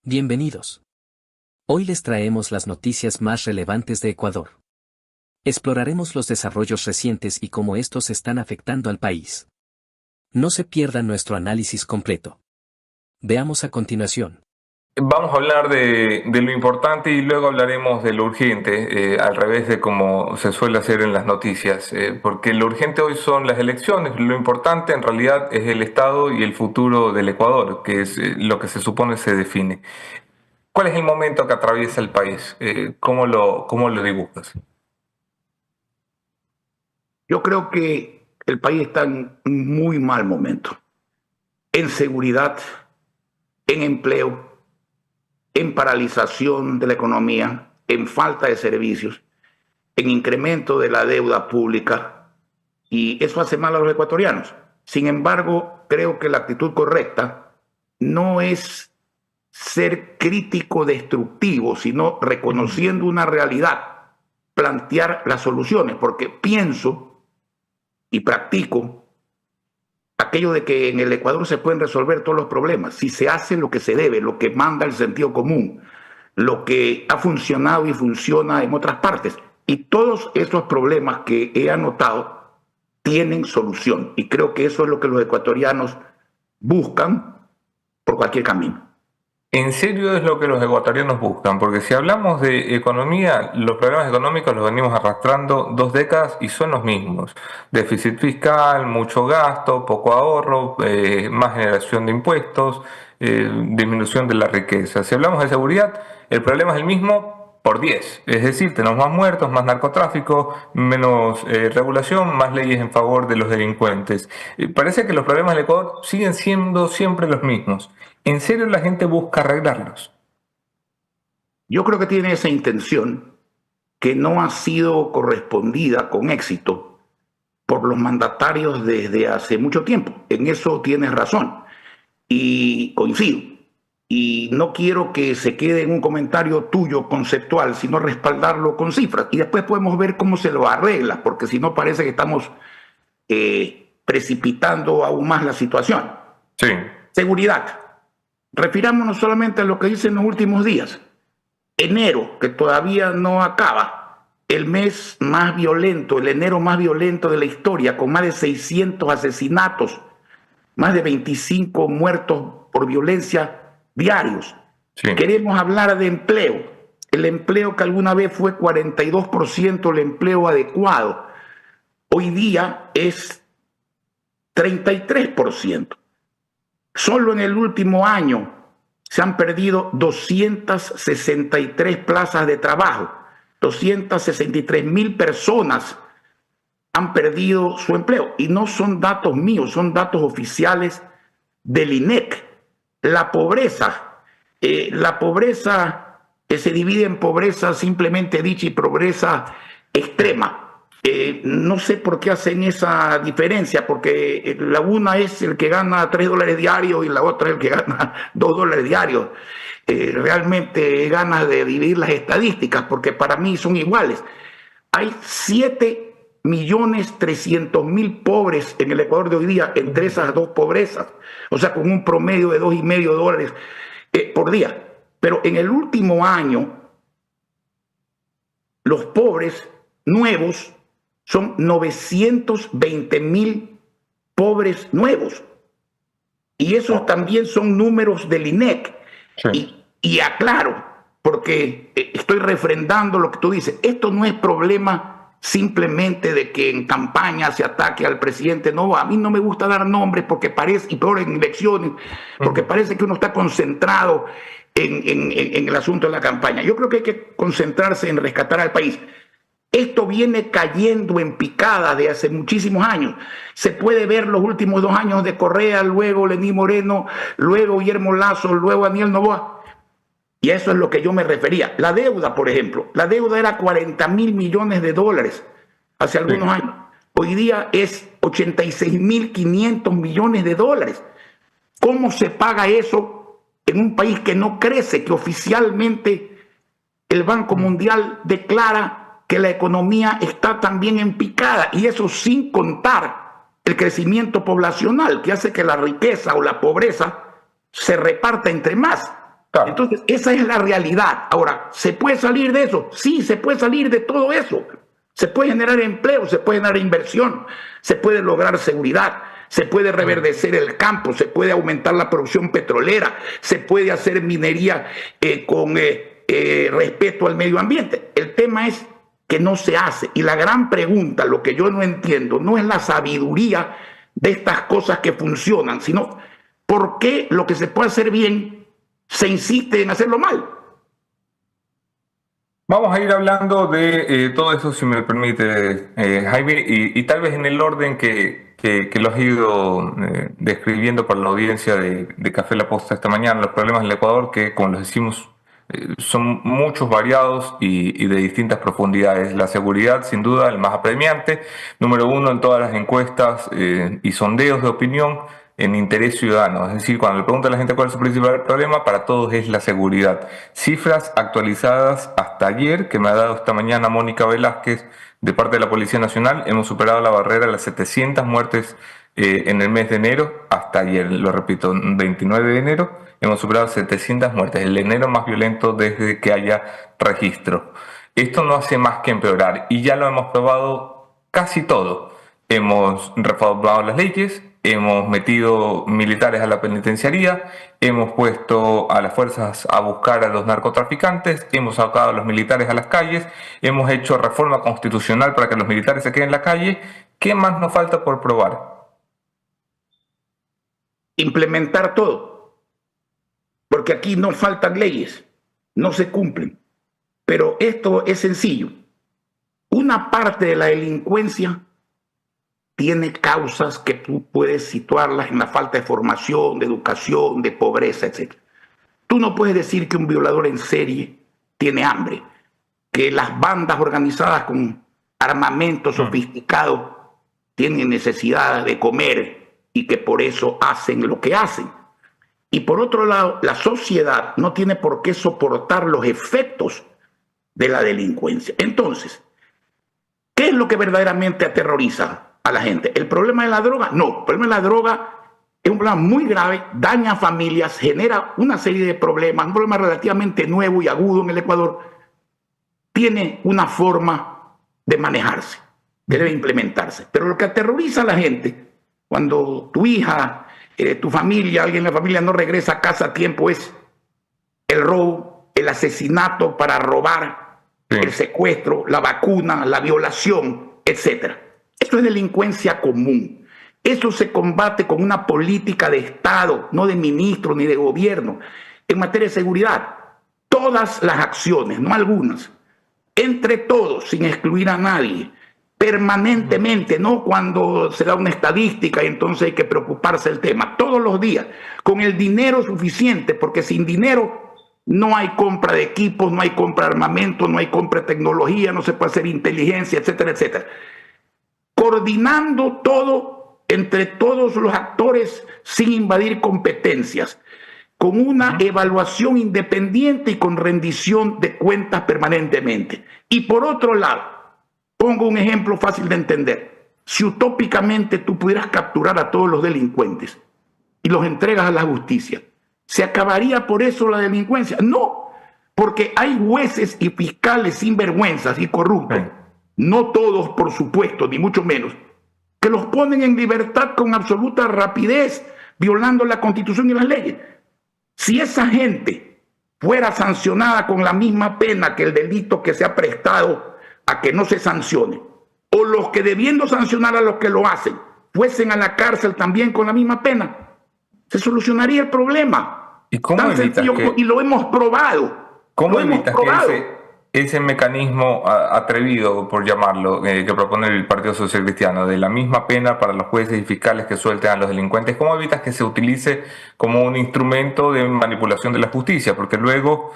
Bienvenidos. Hoy les traemos las noticias más relevantes de Ecuador. Exploraremos los desarrollos recientes y cómo estos están afectando al país. No se pierdan nuestro análisis completo. Veamos a continuación. Vamos a hablar de lo importante y luego hablaremos de lo urgente, al revés de como se suele hacer en las noticias, porque lo urgente hoy son las elecciones, lo importante en realidad es el Estado y el futuro del Ecuador, que es lo que se supone se define. ¿Cuál es el momento que atraviesa el país? ¿Cómo lo dibujas? Yo creo que el país está en un muy mal momento, en seguridad, en empleo, en paralización de la economía, en falta de servicios, en incremento de la deuda pública, y eso hace mal a los ecuatorianos. Sin embargo, creo que la actitud correcta no es ser crítico destructivo, sino reconociendo una realidad, plantear las soluciones, porque pienso y practico aquello de que en el Ecuador se pueden resolver todos los problemas si se hace lo que se debe, lo que manda el sentido común, lo que ha funcionado y funciona en otras partes. Y todos esos problemas que he anotado tienen solución. Y creo que eso es lo que los ecuatorianos buscan por cualquier camino. ¿En serio es lo que los ecuatorianos buscan? Porque si hablamos de economía, los problemas económicos los venimos arrastrando 2 décadas y son los mismos. Déficit fiscal, mucho gasto, poco ahorro, más generación de impuestos, disminución de la riqueza. Si hablamos de seguridad, el problema es el mismo por 10. Es decir, tenemos más muertos, más narcotráfico, menos regulación, más leyes en favor de los delincuentes. Parece que los problemas del Ecuador siguen siendo siempre los mismos. ¿En serio la gente busca arreglarlos? Yo creo que tiene esa intención que no ha sido correspondida con éxito por los mandatarios desde hace mucho tiempo. En eso tienes razón y coincido. Y no quiero que se quede en un comentario tuyo conceptual, sino respaldarlo con cifras. Y después podemos ver cómo se lo arregla, porque si no parece que estamos precipitando aún más la situación. Sí. Seguridad. Refirámonos solamente a lo que dicen los últimos días. Enero, que todavía no acaba, el mes más violento, el enero más violento de la historia, con más de 600 asesinatos, más de 25 muertos por violencia diarios. Sí. Queremos hablar de empleo. El empleo que alguna vez fue 42% el empleo adecuado, hoy día es 33%. Solo en el último año se han perdido 263 plazas de trabajo. 263,000 personas han perdido su empleo. Y no son datos míos, son datos oficiales del INEC. La pobreza se divide en pobreza simplemente dicha y pobreza extrema. No sé por qué hacen esa diferencia, porque la una es el que gana $3 diarios y la otra es el que gana $2 diarios. Realmente ganas de dividir las estadísticas, porque para mí son iguales. Hay 7,300,000 pobres en el Ecuador de hoy día, entre esas dos pobrezas, o sea, con un promedio de $2,5 por día. Pero en el último año, los pobres nuevos son 920,000 pobres nuevos. Y esos también son números del INEC. Sí. Y aclaro, porque estoy refrendando lo que tú dices. Esto no es problema simplemente de que en campaña se ataque al presidente. No, a mí no me gusta dar nombres porque parece, y peor en elecciones, porque parece que uno está concentrado en el asunto de la campaña. Yo creo que hay que concentrarse en rescatar al país. Esto viene cayendo en picada de hace muchísimos años. Se puede ver los últimos 2 años de Correa, luego Lenín Moreno, luego Guillermo Lasso, luego Daniel Noboa. Y a eso es lo que yo me refería. La deuda, por ejemplo. La deuda era $40,000 millones hace algunos años. Hoy día es $86,500 millones. ¿Cómo se paga eso en un país que no crece, que oficialmente el Banco Mundial declara que la economía está también en picada, y eso sin contar el crecimiento poblacional que hace que la riqueza o la pobreza se reparta entre más? Claro. Entonces, esa es la realidad. Ahora, ¿se puede salir de eso? Sí, se puede salir de todo eso. Se puede generar empleo, se puede generar inversión, se puede lograr seguridad, se puede reverdecer el campo, se puede aumentar la producción petrolera, se puede hacer minería con respeto al medio ambiente. El tema es que no se hace. Y la gran pregunta, lo que yo no entiendo, no es la sabiduría de estas cosas que funcionan, sino por qué lo que se puede hacer bien se insiste en hacerlo mal. Vamos a ir hablando de todo eso, si me permite, Jaime, y tal vez en el orden que lo has ido describiendo para la audiencia de Café La Posta esta mañana, los problemas en el Ecuador, que como los decimos, son muchos, variados y de distintas profundidades. La seguridad, sin duda, el más apremiante, número uno en todas las encuestas y sondeos de opinión, en interés ciudadano. Es decir, cuando le pregunta a la gente cuál es su principal problema, para todos es la seguridad. Cifras actualizadas hasta ayer, que me ha dado esta mañana Mónica Velázquez, de parte de la Policía Nacional, hemos superado la barrera de las 700 muertes en el mes de enero, hasta ayer, lo repito, 29 de enero, hemos superado 700 muertes, el enero más violento desde que haya registro. Esto no hace más que empeorar, y ya lo hemos probado casi todo. Hemos reformado las leyes, hemos metido militares a la penitenciaría, hemos puesto a las fuerzas a buscar a los narcotraficantes, hemos sacado a los militares a las calles, hemos hecho reforma constitucional para que los militares se queden en la calle. ¿Qué más nos falta por probar? Implementar todo, porque aquí no faltan leyes, no se cumplen. Pero esto es sencillo. Una parte de la delincuencia tiene causas que tú puedes situarlas en la falta de formación, de educación, de pobreza, etc. Tú no puedes decir que un violador en serie tiene hambre, que las bandas organizadas con armamento sofisticado tienen necesidad de comer y que por eso hacen lo que hacen. Y por otro lado, la sociedad no tiene por qué soportar los efectos de la delincuencia. Entonces, ¿qué es lo que verdaderamente aterroriza a la gente? ¿El problema de la droga? No, el problema de la droga es un problema muy grave, daña a familias, genera una serie de problemas, un problema relativamente nuevo y agudo en el Ecuador. Tiene una forma de manejarse, que debe implementarse. Pero lo que aterroriza a la gente, cuando tu hija, tu familia, alguien en la familia no regresa a casa a tiempo, es el robo, el asesinato para robar, el secuestro, la vacuna, la violación, etc. Esto es delincuencia común. Eso se combate con una política de Estado, no de ministro ni de gobierno. En materia de seguridad, todas las acciones, no algunas, entre todos, sin excluir a nadie, permanentemente, no cuando se da una estadística y entonces hay que preocuparse del tema, todos los días, con el dinero suficiente, porque sin dinero no hay compra de equipos, no hay compra de armamento, no hay compra de tecnología, no se puede hacer inteligencia, etcétera, etcétera. Coordinando todo entre todos los actores sin invadir competencias, con una evaluación independiente y con rendición de cuentas permanentemente. Y por otro lado, pongo un ejemplo fácil de entender. Si utópicamente tú pudieras capturar a todos los delincuentes y los entregas a la justicia, ¿se acabaría por eso la delincuencia? No, porque hay jueces y fiscales sinvergüenzas y corruptos, no todos por supuesto, ni mucho menos, que los ponen en libertad con absoluta rapidez, violando la Constitución y las leyes. Si esa gente fuera sancionada con la misma pena que el delito que se ha prestado a que no se sancione, o los que debiendo sancionar a los que lo hacen fuesen a la cárcel también con la misma pena, se solucionaría el problema. ¿Y cómo tan sencillo, y lo hemos probado. ¿Cómo evitas que ese mecanismo atrevido, por llamarlo, que propone el Partido Social Cristiano, de la misma pena para los jueces y fiscales que suelten a los delincuentes, cómo evitas que se utilice como un instrumento de manipulación de la justicia? Porque luego,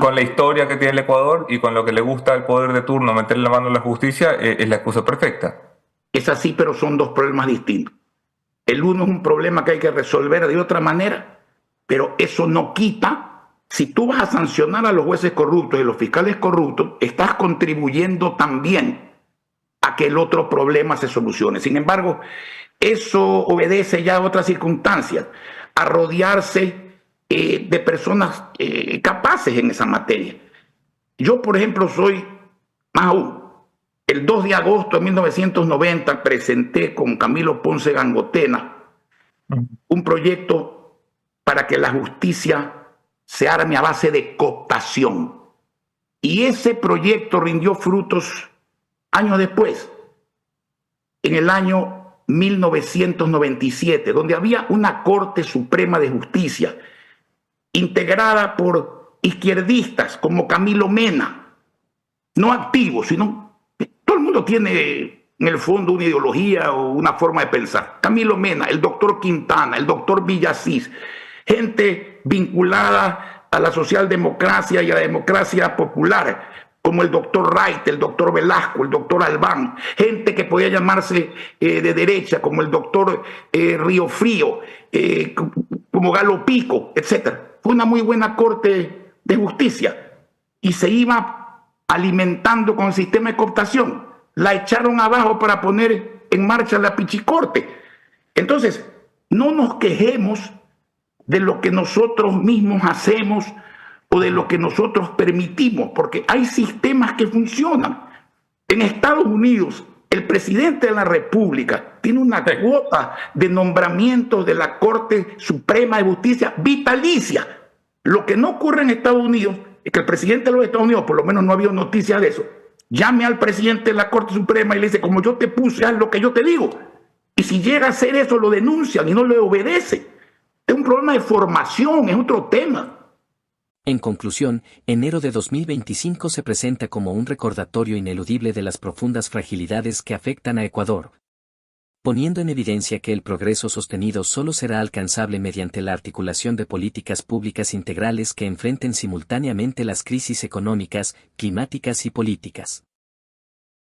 con la historia que tiene el Ecuador y con lo que le gusta al poder de turno meterle la mano a la justicia, es la excusa perfecta. Es así, pero son dos problemas distintos. El uno es un problema que hay que resolver de otra manera, pero eso no quita. Si tú vas a sancionar a los jueces corruptos y los fiscales corruptos, estás contribuyendo también a que el otro problema se solucione. Sin embargo, eso obedece ya a otras circunstancias, a rodearse de personas capaces en esa materia. Yo, por ejemplo, soy más aún. El 2 de agosto de 1990 presenté con Camilo Ponce Gangotena un proyecto para que la justicia se arme a base de cooptación. Y ese proyecto rindió frutos años después, en el año 1997, donde había una Corte Suprema de Justicia integrada por izquierdistas como Camilo Mena, no activos, sino todo el mundo tiene en el fondo una ideología o una forma de pensar. Camilo Mena, el doctor Quintana, el doctor Villasís, gente vinculada a la socialdemocracia y a la democracia popular, como el doctor Wright, el doctor Velasco, el doctor Albán, gente que podía llamarse de derecha, como el doctor Río Frío, como Galo Pico, etc. Fue una muy buena Corte de Justicia y se iba alimentando con el sistema de cooptación. La echaron abajo para poner en marcha la Pichicorte. Entonces, no nos quejemos de lo que nosotros mismos hacemos o de lo que nosotros permitimos, porque hay sistemas que funcionan. En Estados Unidos, el presidente de la República tiene una cuota de nombramientos de la Corte Suprema de Justicia vitalicia. Lo que no ocurre en Estados Unidos es que el presidente de los Estados Unidos, por lo menos no ha habido noticias de eso, llame al presidente de la Corte Suprema y le dice, como yo te puse, haz lo que yo te digo. Y si llega a hacer eso, lo denuncian y no le obedece. Es un problema de formación, es otro tema. En conclusión, enero de 2025 se presenta como un recordatorio ineludible de las profundas fragilidades que afectan a Ecuador, poniendo en evidencia que el progreso sostenido solo será alcanzable mediante la articulación de políticas públicas integrales que enfrenten simultáneamente las crisis económicas, climáticas y políticas.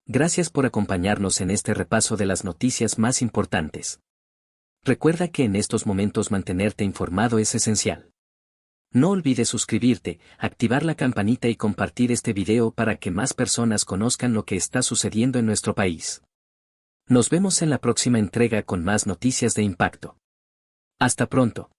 Gracias por acompañarnos en este repaso de las noticias más importantes. Recuerda que en estos momentos mantenerte informado es esencial. No olvides suscribirte, activar la campanita y compartir este video para que más personas conozcan lo que está sucediendo en nuestro país. Nos vemos en la próxima entrega con más noticias de impacto. Hasta pronto.